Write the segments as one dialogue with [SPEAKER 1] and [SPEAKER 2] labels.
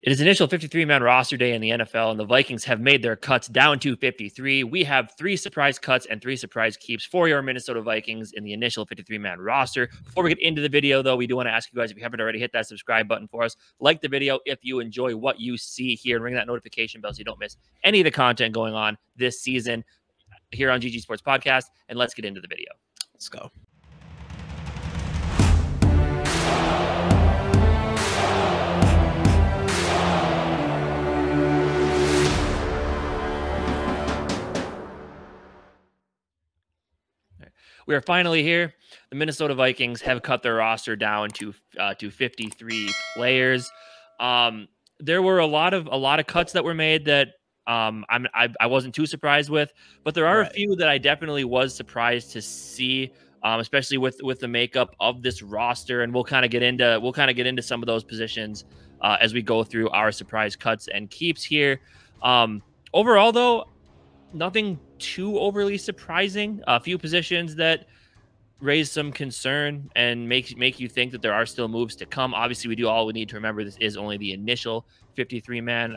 [SPEAKER 1] It is initial 53-man roster day in the NFL, and the Vikings have made their cuts down to 53. We have 3 surprise cuts and 3 surprise keeps for your Minnesota Vikings in the initial 53-man roster. Before we get into the video, though, we do want to ask you guys, if you haven't already, hit that subscribe button for us. Like the video if you enjoy what you see here, and ring that notification bell so you don't miss any of the content going on this season here on GG Sports Podcast. And let's get into the video.
[SPEAKER 2] Let's go.
[SPEAKER 1] We are finally here. The Minnesota Vikings have cut their roster down to 53 players. There were a lot of cuts that were made that I wasn't too surprised with, but there are a few that I definitely was surprised to see, especially with the makeup of this roster. And we'll kind of get into some of those positions as we go through our surprise cuts and keeps here. Overall, though, nothing too overly surprising. A few positions that raise some concern and make you think that there are still moves to come. Obviously, we need to remember this is only the initial 53-man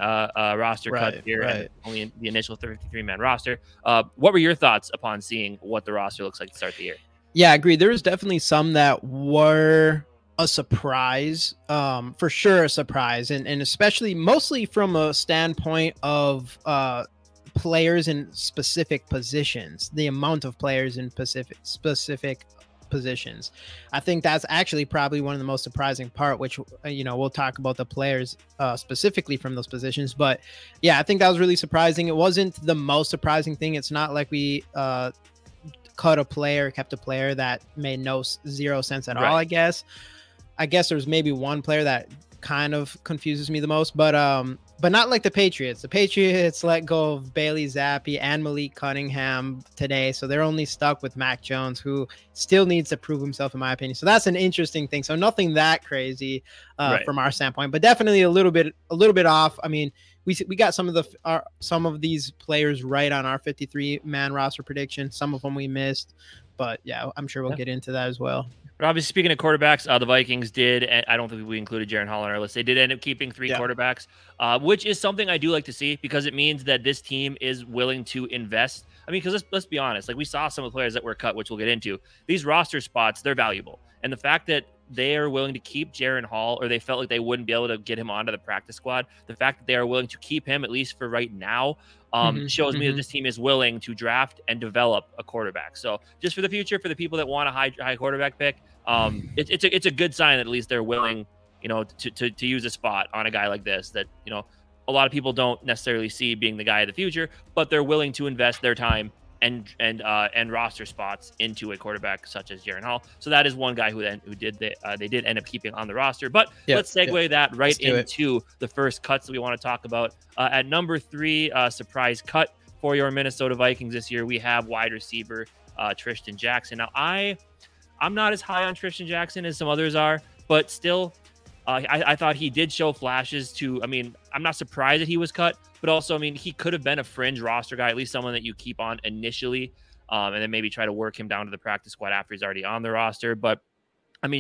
[SPEAKER 1] roster cut here, and only the initial 53-man roster. What were your thoughts upon seeing what the roster looks like to start the year?
[SPEAKER 2] Yeah, I agree. There was definitely some that were a surprise, for sure, a surprise, and especially mostly from a standpoint of players in specific positions, the amount of players in specific positions. I think that's actually probably one of the most surprising part, which, we'll talk about the players specifically from those positions. But yeah, I think that was really surprising. It wasn't the most surprising thing. It's not like we kept a player that made zero sense at all. I guess there's maybe one player that kind of confuses me the most, but not like the Patriots. The Patriots let go of Bailey Zappi and Malik Cunningham today, so they're only stuck with Mac Jones, who still needs to prove himself, in my opinion. So that's an interesting thing. So nothing that crazy from our standpoint, but definitely a little bit off. I mean, we got some of these players right on our 53-man roster prediction. Some of them we missed, but yeah, I'm sure we'll get into that as well.
[SPEAKER 1] But obviously, speaking of quarterbacks, the Vikings did, and I don't think we included Jaren Hall on our list. They did end up keeping 3 quarterbacks, which is something I do like to see, because it means that this team is willing to invest. I mean, because let's be honest, like, we saw some of the players that were cut, which we'll get into. These roster spots, they're valuable. And the fact that they are willing to keep Jaren Hall, or they felt like they wouldn't be able to get him onto the practice squad, the fact that they are willing to keep him, at least for right now, shows me that this team is willing to draft and develop a quarterback. So just for the future, for the people that want a high quarterback pick, it's a good sign that at least they're willing, to use a spot on a guy like this that, a lot of people don't necessarily see being the guy of the future, but they're willing to invest their time and roster spots into a quarterback such as Jaren Hall. So that is one guy they did end up keeping on the roster. But let's segue that right into the first cuts that we want to talk about. At number 3, surprise cut for your Minnesota Vikings this year, we have wide receiver Tristan Jackson. Now, I'm not as high on Tristan Jackson as some others are, but still, I thought he did show flashes to, I'm not surprised that he was cut, but also, he could have been a fringe roster guy, at least someone that you keep on initially, and then maybe try to work him down to the practice squad after he's already on the roster. But,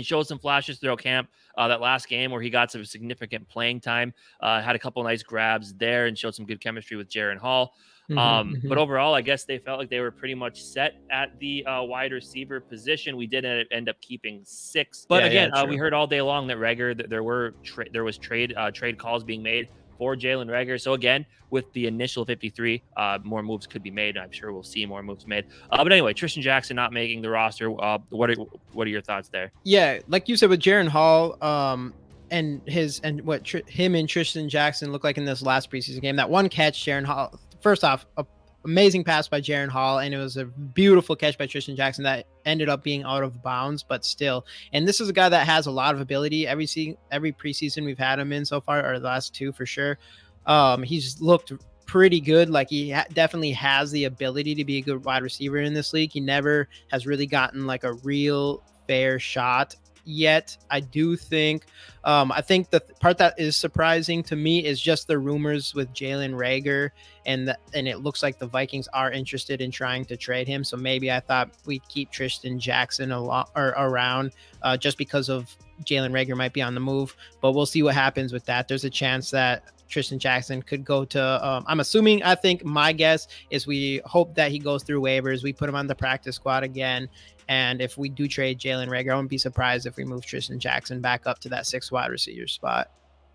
[SPEAKER 1] showed some flashes throughout camp. That last game where he got some significant playing time, had a couple nice grabs there and showed some good chemistry with Jaren Hall. But overall, I guess they felt like they were pretty much set at the wide receiver position. We did end up keeping 6, but we heard all day long that there was trade calls being made for Jalen Reagor. So again, with the initial 53, more moves could be made. I'm sure we'll see more moves made. But anyway, Tristan Jackson not making the roster. What are your thoughts there? Yeah,
[SPEAKER 2] like you said with Jaren Hall, and him and Tristan Jackson look like in this last preseason game. That one catch, Jaren Hall. First off, amazing pass by Jaren Hall, and it was a beautiful catch by Tristan Jackson that ended up being out of bounds, but still. And this is a guy that has a lot of ability. Every preseason we've had him in so far, or the last 2 for sure, he's looked pretty good. Like, he definitely has the ability to be a good wide receiver in this league. He never has really gotten like a real fair shot yet. I do think I think the part that is surprising to me is just the rumors with Jalen Reagor, and it looks like the Vikings are interested in trying to trade him. So maybe I thought we'd keep Tristan Jackson around just because of Jalen Reagor might be on the move, but we'll see what happens with that. There's a chance that Tristan Jackson could go to I think my guess is we hope that he goes through waivers. We put him on the practice squad again. And if we do trade Jalen Reagor, I wouldn't be surprised if we move Tristan Jackson back up to that 6th wide receiver spot.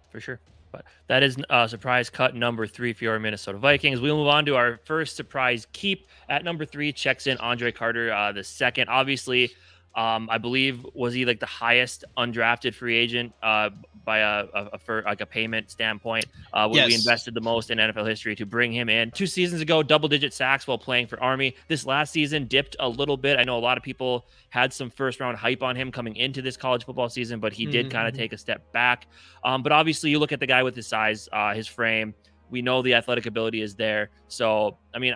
[SPEAKER 1] For sure. But that is surprise cut number 3 for your Minnesota Vikings. We'll move on to our first surprise keep. At number 3 checks in Andre Carter, the second. Obviously, I believe, was he like the highest undrafted free agent by for like a payment standpoint? Yes. We invested the most in NFL history to bring him in. 2 seasons ago, double-digit sacks while playing for Army. This last season dipped a little bit. I know a lot of people had some first-round hype on him coming into this college football season, but he did kind of take a step back. But obviously, you look at the guy with his size, his frame. We know the athletic ability is there. So, I mean,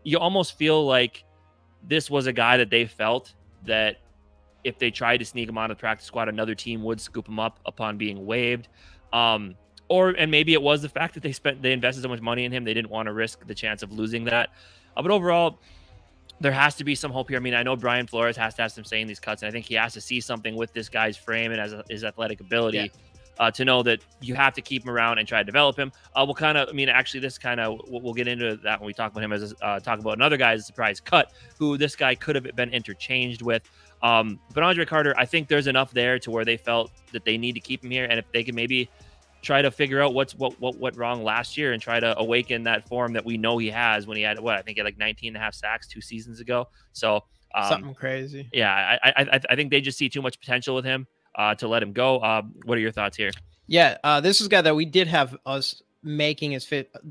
[SPEAKER 1] you almost feel like this was a guy that they felt that if they tried to sneak him onto the practice squad, another team would scoop him up upon being waived. And maybe it was the fact that they invested so much money in him, they didn't want to risk the chance of losing that. But overall, there has to be some hope here. I mean, I know Brian Flores has to have some say in these cuts, and I think he has to see something with this guy's frame and his athletic ability to know that you have to keep him around and try to develop him. We'll get into that when we talk about him as talk about another guy as a surprise cut, who this guy could have been interchanged with. But Andre Carter, I think there's enough there to where they felt that they need to keep him here. And if they can maybe try to figure out what went wrong last year and try to awaken that form that we know he has when he had, I think he had like 19.5 sacks 2 seasons ago. So
[SPEAKER 2] something crazy.
[SPEAKER 1] Yeah. I think they just see too much potential with him to let him go. What are your thoughts here?
[SPEAKER 2] Yeah. This is a guy that we did have us making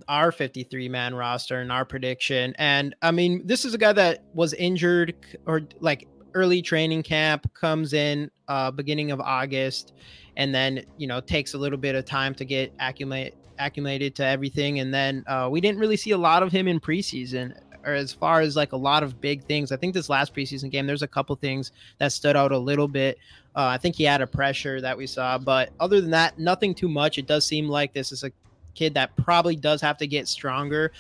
[SPEAKER 2] our 53-man roster and our prediction. And I mean, this is a guy that was injured or like early training camp, comes in beginning of August, and then takes a little bit of time to get acclimated to everything. And then we didn't really see a lot of him in preseason, or as far as like a lot of big things. I think this last preseason game, there's a couple things that stood out a little bit. I think he had a pressure that we saw, but other than that, nothing too much. It does seem like this is a kid that probably does have to get stronger.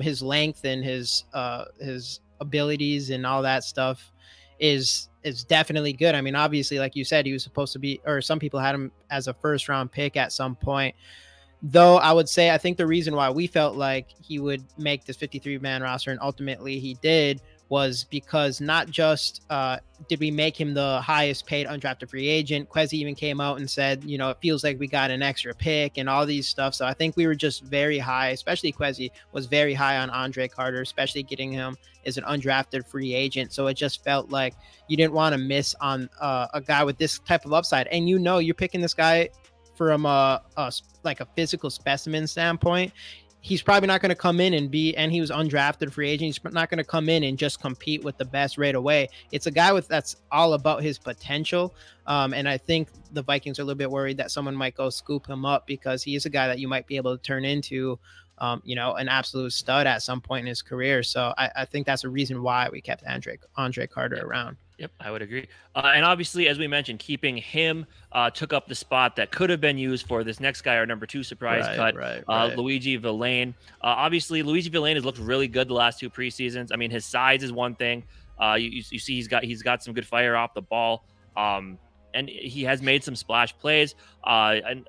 [SPEAKER 2] His length and his abilities and all that stuff is definitely good. I mean, obviously, like you said, he was supposed to be, or some people had him as a 1st-round pick at some point. Though I would say, I think the reason why we felt like he would make this 53-man roster, and ultimately he did, was because not just did we make him the highest paid undrafted free agent, Kwesi even came out and said, it feels like we got an extra pick and all these stuff. So I think we were just very high, especially Kwesi was very high on Andre Carter, especially getting him as an undrafted free agent. So it just felt like you didn't want to miss on a guy with this type of upside. And you're picking this guy from a physical specimen standpoint. He's probably not going to come in and he was undrafted free agent. He's not going to come in and just compete with the best right away. It's a guy that's all about his potential. And I think the Vikings are a little bit worried that someone might go scoop him up, because he is a guy that you might be able to turn into, an absolute stud at some point in his career. So I think that's a reason why we kept Andre Carter around.
[SPEAKER 1] Yep, I would agree. And obviously, as we mentioned, keeping him took up the spot that could have been used for this next guy, our number 2 surprise cut, Luigi Valen. Obviously, Luigi Valen has looked really good the last 2 preseasons. I mean, his size is one thing. You see he's got some good fire off the ball, and he has made some splash plays. And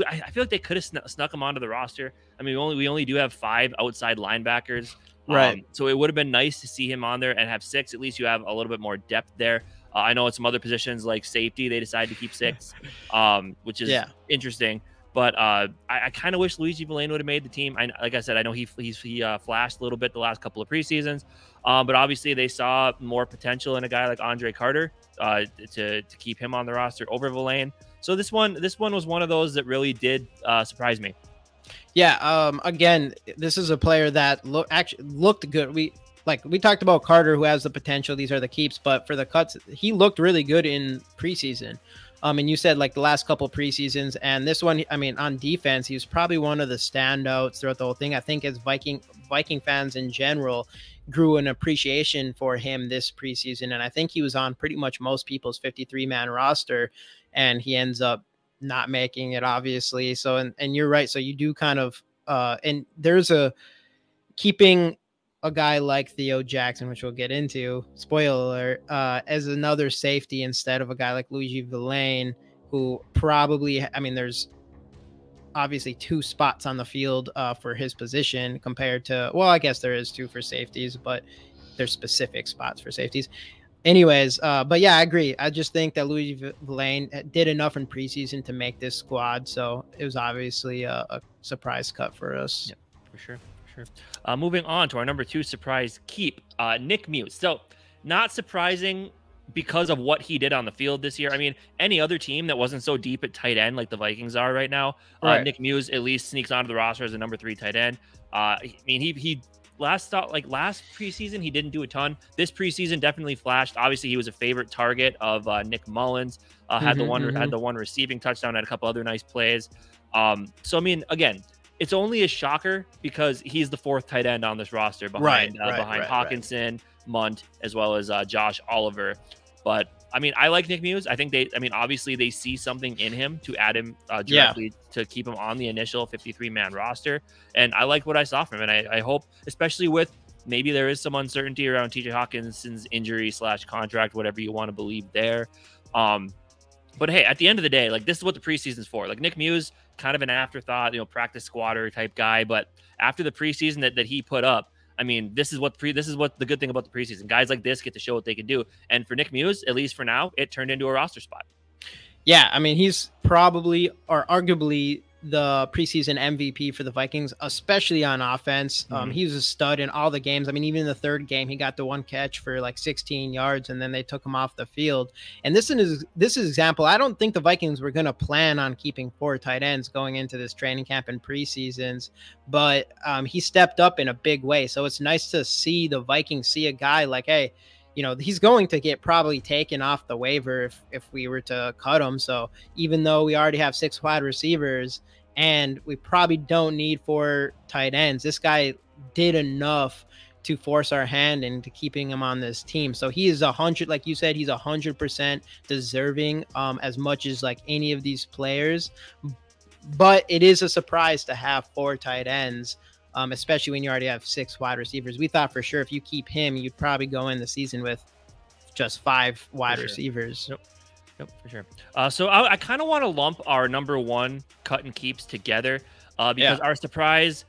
[SPEAKER 1] I feel like they could have snuck him onto the roster. I mean, we only do have 5 outside linebackers.
[SPEAKER 2] Right.
[SPEAKER 1] So it would have been nice to see him on there and have 6. At least you have a little bit more depth there. I know at some other positions like safety, they decided to keep 6, which is interesting. But I kind of wish Luigi Valen would have made the team. Like I said, I know he flashed a little bit the last couple of preseasons, but obviously they saw more potential in a guy like Andre Carter to keep him on the roster over Valen. So this one was one of those that really did surprise me.
[SPEAKER 2] Yeah. Again, this is a player that looked good. We talked about Carter, who has the potential. These are the keeps, but for the cuts, he looked really good in preseason. And you said like the last couple preseasons, and this one, I mean, on defense, he was probably one of the standouts throughout the whole thing. I think as Viking fans in general grew an appreciation for him this preseason, and I think he was on pretty much most people's 53-man roster, and he ends up not making it, obviously. So, and you're right. So you do kind of, and there's a keeping a guy like Theo Jackson, which we'll get into, spoiler alert, as another safety instead of a guy like Luigi Valen, who probably, I mean, there's obviously 2 spots on the field for his position compared to, well, I guess there is 2 for safeties, but there's specific spots for safeties. Anyways, but yeah, I agree. I just think that Luigi Valen did enough in preseason to make this squad, so it was obviously a surprise cut for us.
[SPEAKER 1] Yep, for sure. Moving on to our number 2 surprise keep, Nick Muse. So not surprising because of what he did on the field this year. I mean, any other team that wasn't so deep at tight end like the Vikings are right now, Nick Muse at least sneaks onto the roster as a number 3 tight end. I mean, he last preseason he didn't do a ton. This preseason definitely flashed. Obviously, he was a favorite target of Nick Mullins. Had the one receiving touchdown, had a couple other nice plays. So I mean, again, it's only a shocker because he's the 4th tight end on this roster behind Hawkinson, Munt, as well as Josh Oliver. But I mean, I like Nick Muse. I think obviously they see something in him to add him directly to keep him on the initial 53-man roster. And I like what I saw from him. And I hope, especially with maybe there is some uncertainty around TJ Hawkinson's injury / contract, whatever you want to believe there. But hey, at the end of the day, like, this is what the preseason's for. Like, Nick Muse, kind of an afterthought, practice squatter type guy. But after the preseason that he put up, I mean, this is what the good thing about the preseason. Guys like this get to show what they can do. And for Nick Muse, at least for now, it turned into a roster spot.
[SPEAKER 2] Yeah, I mean, he's probably or arguably the preseason MVP for the Vikings, especially on offense. He was a stud in all the games. I mean, even in the 3rd game, he got the 1 catch for like 16 yards, and then they took him off the field. And this is example. I don't think the Vikings were going to plan on keeping 4 tight ends going into this training camp and preseasons, but he stepped up in a big way. So it's nice to see the Vikings see a guy like, hey, he's going to get probably taken off the waiver if we were to cut him. So even though we already have 6 wide receivers and we probably don't need 4 tight ends, this guy did enough to force our hand into keeping him on this team. So he is 100, like you said, he's 100% deserving as much as like any of these players. But it is a surprise to have 4 tight ends. Especially when you already have 6 wide receivers. We thought for sure if you keep him, you'd probably go in the season with just 5 wide receivers.
[SPEAKER 1] Yep, for sure. So I kind of want to lump our number 1 cut and keeps together because our surprise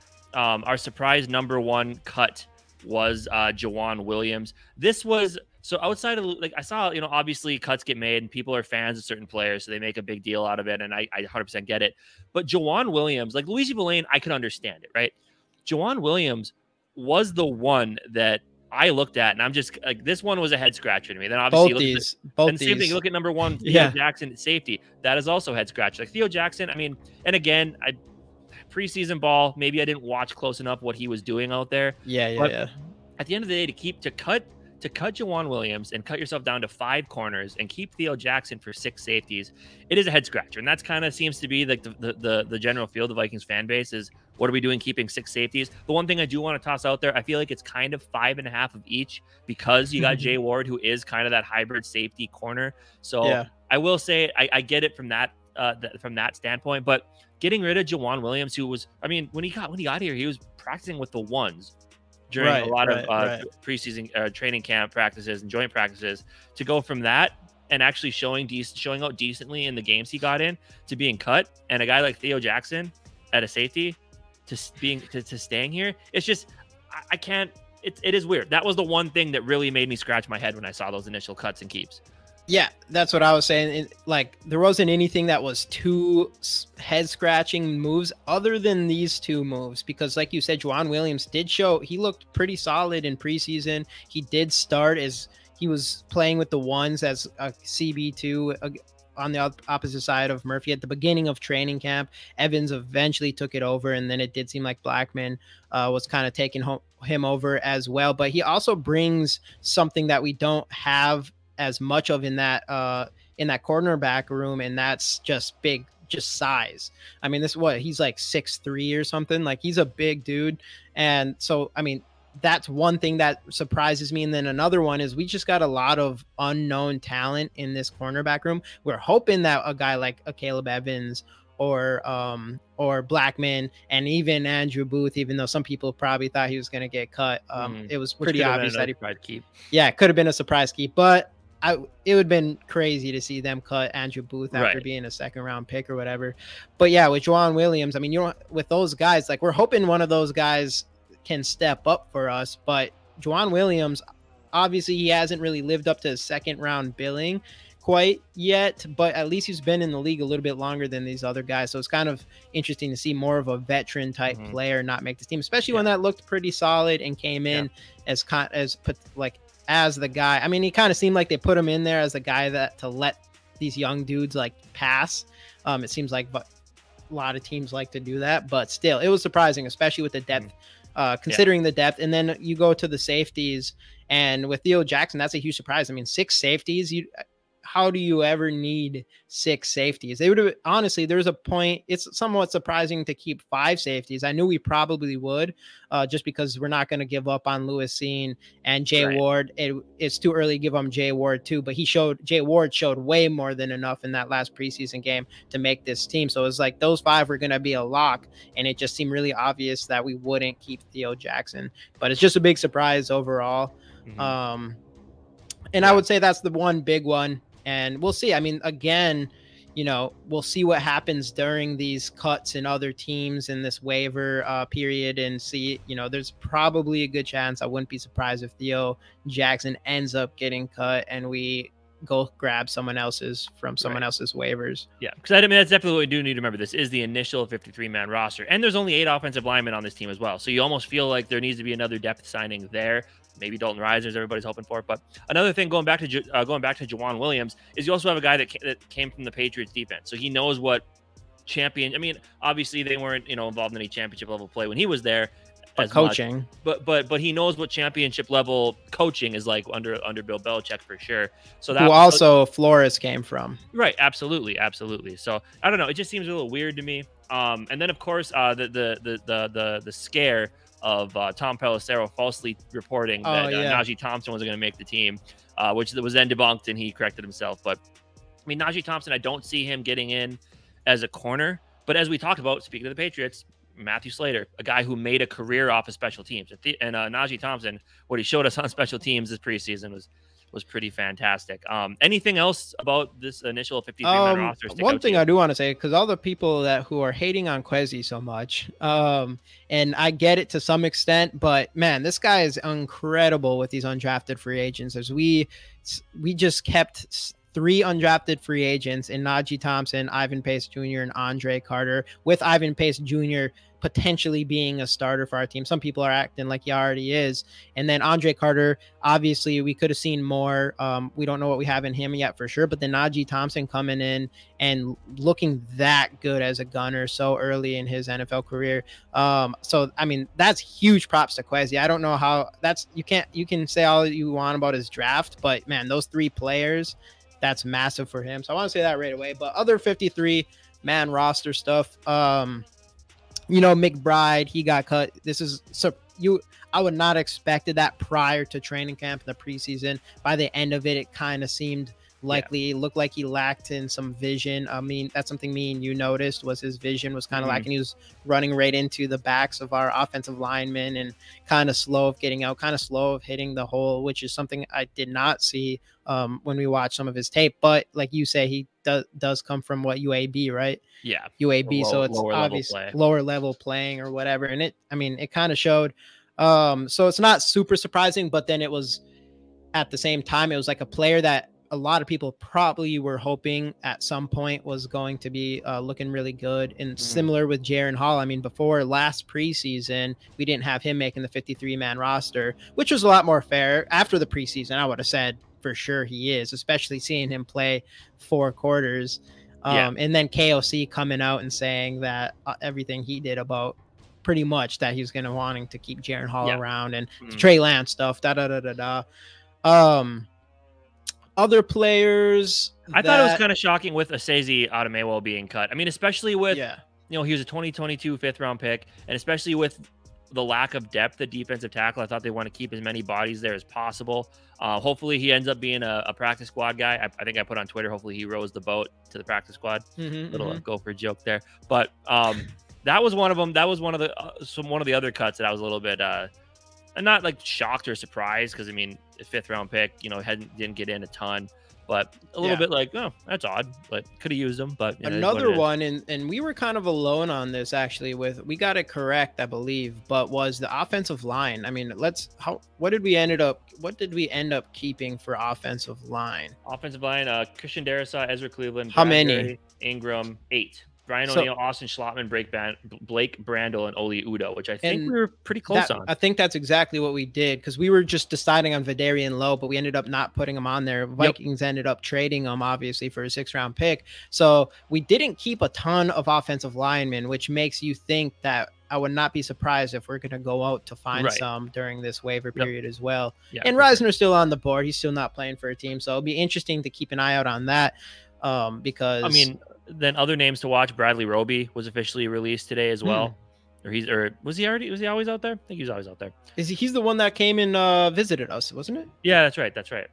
[SPEAKER 1] number 1 cut was Juwan Williams. This was so outside of, like, I saw, obviously cuts get made and people are fans of certain players, so they make a big deal out of it, and I 100% get it. But Juwan Williams, like Luigi Valen, I could understand it, right? Juwan Williams was the one that I looked at, and I'm just like, this one was a head scratcher to me. Then obviously, same thing. You look at number 1, Theo Jackson at safety. That is also head scratcher. Like Theo Jackson, I mean, and again, preseason ball, maybe I didn't watch close enough what he was doing out there.
[SPEAKER 2] Yeah.
[SPEAKER 1] At the end of the day, to cut Juwan Williams and cut yourself down to 5 corners and keep Theo Jackson for 6 safeties, it is a head scratcher. And that's kind of seems to be like the general feel of the Vikings fan base is, what are we doing keeping 6 safeties? The one thing I do want to toss out there, I feel like it's kind of 5.5 of each because you got Jay Ward, who is kind of that hybrid safety corner. So I will say I get it from that standpoint, but getting rid of Juwan Williams, who was, I mean, when he got here, he was practicing with the ones during a lot of preseason training camp practices and joint practices, to go from that and actually showing out decently in the games he got in to being cut, and a guy like Theo Jackson at a safety to staying here. It's just, I can't, it is weird. That was the one thing that really made me scratch my head when I saw those initial cuts and keeps.
[SPEAKER 2] Yeah, that's what I was saying. Like, there wasn't anything that was too head-scratching moves other than these 2 moves. Because, like you said, Juwan Williams did show he looked pretty solid in preseason. He did start as he was playing with the ones as a CB2 on the opposite side of Murphy at the beginning of training camp. Evans eventually took it over, and then it did seem like Blackman was kind of taking him over as well. But he also brings something that we don't have as much of in that cornerback room, and that's just size. I mean, he's like 6'3" or something. Like, he's a big dude, and so I mean, that's one thing that surprises me. And then another one is we just got a lot of unknown talent in this cornerback room. We're hoping that a guy like a Caleb Evans or Blackman and even Andrew Booth, even though some people probably thought he was going to get cut. It was pretty obvious that it could have been a surprise keep, but it would have been crazy to see them cut Andrew Booth after being a second-round pick or whatever. But yeah, with Juwan Williams, I mean, with those guys, like we're hoping one of those guys can step up for us. But Juwan Williams, obviously, he hasn't really lived up to his second-round billing quite yet, but at least he's been in the league a little bit longer than these other guys. So it's kind of interesting to see more of a veteran-type player not make this team, especially one that looked pretty solid and came in as the guy. I mean, he kind of seemed like they put him in there as the guy that to let these young dudes like pass. It seems like a lot of teams like to do that, but still, it was surprising, especially with the depth, considering the depth. And then you go to the safeties, and with Theo Jackson, that's a huge surprise. I mean, 6 safeties. How do you ever need 6 safeties? They would have, honestly, there's a point. It's somewhat surprising to keep 5 safeties. I knew we probably would, just because we're not going to give up on Lewis Seen and Jay Ward. It's too early to give him Jay Ward too, but Jay Ward showed way more than enough in that last preseason game to make this team. So it was like those 5 were going to be a lock, and it just seemed really obvious that we wouldn't keep Theo Jackson. But it's just a big surprise overall. And I would say that's the one big one. And we'll see. I mean, again, we'll see what happens during these cuts in other teams in this waiver period and see, there's probably a good chance. I wouldn't be surprised if Theo Jackson ends up getting cut and we go grab someone else's waivers.
[SPEAKER 1] Yeah, because I mean, that's definitely what we do need to remember. This is the initial 53-man roster, and there's only 8 offensive linemen on this team as well. So you almost feel like there needs to be another depth signing there. Maybe Dalton Risner's everybody's hoping for. But another thing, going back to Juwan Williams, is you also have a guy that came from the Patriots defense, so he knows what champion. I mean, obviously they weren't involved in any championship level play when he was there.
[SPEAKER 2] As coaching,
[SPEAKER 1] but he knows what championship level coaching is like under Bill Belichick for sure. So that
[SPEAKER 2] Flores came from.
[SPEAKER 1] Right, absolutely. So I don't know, it just seems a little weird to me. And then of course the scare of Tom Pelissero falsely reporting that Najee Thompson wasn't going to make the team, which was then debunked and he corrected himself. But I mean, Najee Thompson, I don't see him getting in as a corner. But as we talked about, speaking of the Patriots, Matthew Slater, a guy who made a career off of special teams, and Najee Thompson, what he showed us on special teams this preseason was pretty fantastic. Anything else about this initial 53-man roster?
[SPEAKER 2] One thing I do want to say, because all the people who are hating on Kwesi so much, and I get it to some extent, but man, this guy is incredible with these undrafted free agents. As we just kept 3 undrafted free agents in Najee Thompson, Ivan Pace Jr., and Andre Carter, with Ivan Pace Jr. potentially being a starter for our team. Some people are acting like he already is. And then Andre Carter, obviously we could have seen more. We don't know what we have in him yet for sure, but then Najee Thompson coming in and looking that good as a gunner so early in his NFL career. So, I mean, that's huge props to Kwesi. I don't know how you can say all you want about his draft, but man, those 3 players, that's massive for him. So I want to say that right away. But other 53-man roster stuff, McBride, he got cut. I would not expected that prior to training camp in the preseason. By the end of it, it kind of seemed likely. It looked like he lacked in some vision. I mean, that's something me and you noticed, was his vision was kind of lacking. He was running right into the backs of our offensive linemen and kind of slow of getting out, kind of slow of hitting the hole, which is something I did not see when we watched some of his tape. But like you say, he does come from UAB, right?
[SPEAKER 1] Yeah,
[SPEAKER 2] UAB. So it's obvious lower level playing or whatever. And it kind of showed. So it's not super surprising, but then it was at the same time, it was like a player that a lot of people probably were hoping at some point was going to be looking really good. And similar with Jaren Hall. I mean, before last preseason, we didn't have him making the 53-man roster, which was a lot more fair. After the preseason, I would have said for sure he is, especially seeing him play 4 quarters. And then KOC coming out and saying that everything he did about pretty much that he's going to wanting to keep Jaren Hall around and Trey Lance stuff, other players.
[SPEAKER 1] I thought it was kind of shocking with Asezi Ademawo being cut. I mean, especially with, he was a 2022 5th round pick, and especially with the lack of depth at defensive tackle. I thought they want to keep as many bodies there as possible. Hopefully he ends up being a practice squad guy. I think I put on Twitter, hopefully he rows the boat to the practice squad. Little gopher joke there. But that was one of them. That was one of the other cuts that I was a little bit not like shocked or surprised, because I mean, a 5th round pick, you know, didn't get in a ton. But a little bit like, oh, that's odd, but could have used them. But
[SPEAKER 2] another one, and we were kind of alone on this actually. We got it correct, I believe, but was the offensive line. I mean, what did we end up keeping for offensive line?
[SPEAKER 1] Offensive line, Christian Darrisaw, Ezra Cleveland,
[SPEAKER 2] how many?
[SPEAKER 1] Ingram, 8. Brian O'Neill, Austin Schlottman, Blake Brandel, and Oli Udoh, which I think we were pretty close on.
[SPEAKER 2] I think that's exactly what we did, because we were just deciding on Vidarian Lowe, but we ended up not putting him on there. Vikings ended up trading him, obviously, for a 6th round pick. So we didn't keep a ton of offensive linemen, which makes you think that I would not be surprised if we're going to go out to find some during this waiver period as well. Yeah, and Reisner's still on the board. He's still not playing for a team. So it'll be interesting to keep an eye out on that, because I mean,
[SPEAKER 1] then other names to watch. Bradley Roby was officially released today as well. Or was he always out there? I think he was always out there.
[SPEAKER 2] He's the one that came and visited us, wasn't it?
[SPEAKER 1] Yeah, that's right.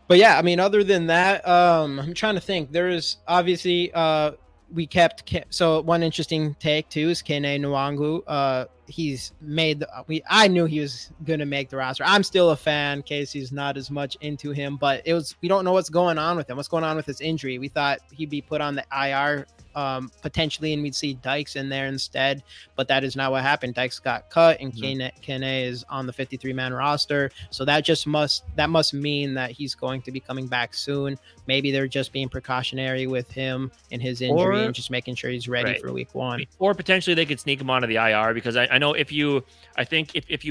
[SPEAKER 2] But yeah, I mean, other than that, I'm trying to think. There is obviously we kept, so one interesting take too is Kene Nwangu. He's made I knew he was gonna make the roster. I'm still a fan. Casey's not as much into him, but we don't know what's going on with him. What's going on with his injury? We thought he'd be put on the IR potentially, and we'd see Dykes in there instead, but that is not what happened. Dykes got cut, and Kene is on the 53-man roster, so that must mean that he's going to be coming back soon. Maybe they're just being precautionary with him and his injury, and just making sure he's ready for week 1.
[SPEAKER 1] Or potentially they could sneak him onto the IR, because I know if you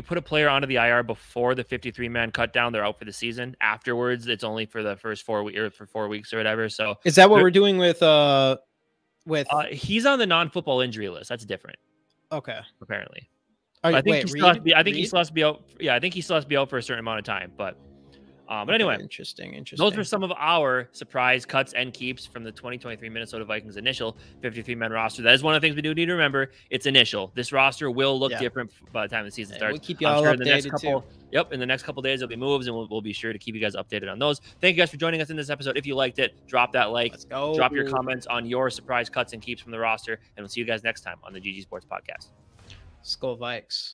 [SPEAKER 1] put a player onto the IR before the 53-man cut down, they're out for the season. Afterwards, it's only for the first 4 weeks or for 4 weeks or whatever. So
[SPEAKER 2] is that what we're doing with
[SPEAKER 1] he's on the non-football injury list. That's different.
[SPEAKER 2] Okay.
[SPEAKER 1] Apparently. I think he still has to be out. Yeah, I think he still has to be out for a certain amount of time. But anyway,
[SPEAKER 2] interesting.
[SPEAKER 1] Those were some of our surprise cuts and keeps from the 2023 Minnesota Vikings initial 53-man roster. That is one of the things we do need to remember. It's initial. This roster will look different by the time the season starts.
[SPEAKER 2] We'll keep you all updated
[SPEAKER 1] in the next couple days, there'll be moves, and we'll be sure to keep you guys updated on those. Thank you guys for joining us in this episode. If you liked it, drop that like.
[SPEAKER 2] Let's go.
[SPEAKER 1] Drop your comments on your surprise cuts and keeps from the roster, and we'll see you guys next time on the GG Sports Podcast.
[SPEAKER 2] Skol Vikes.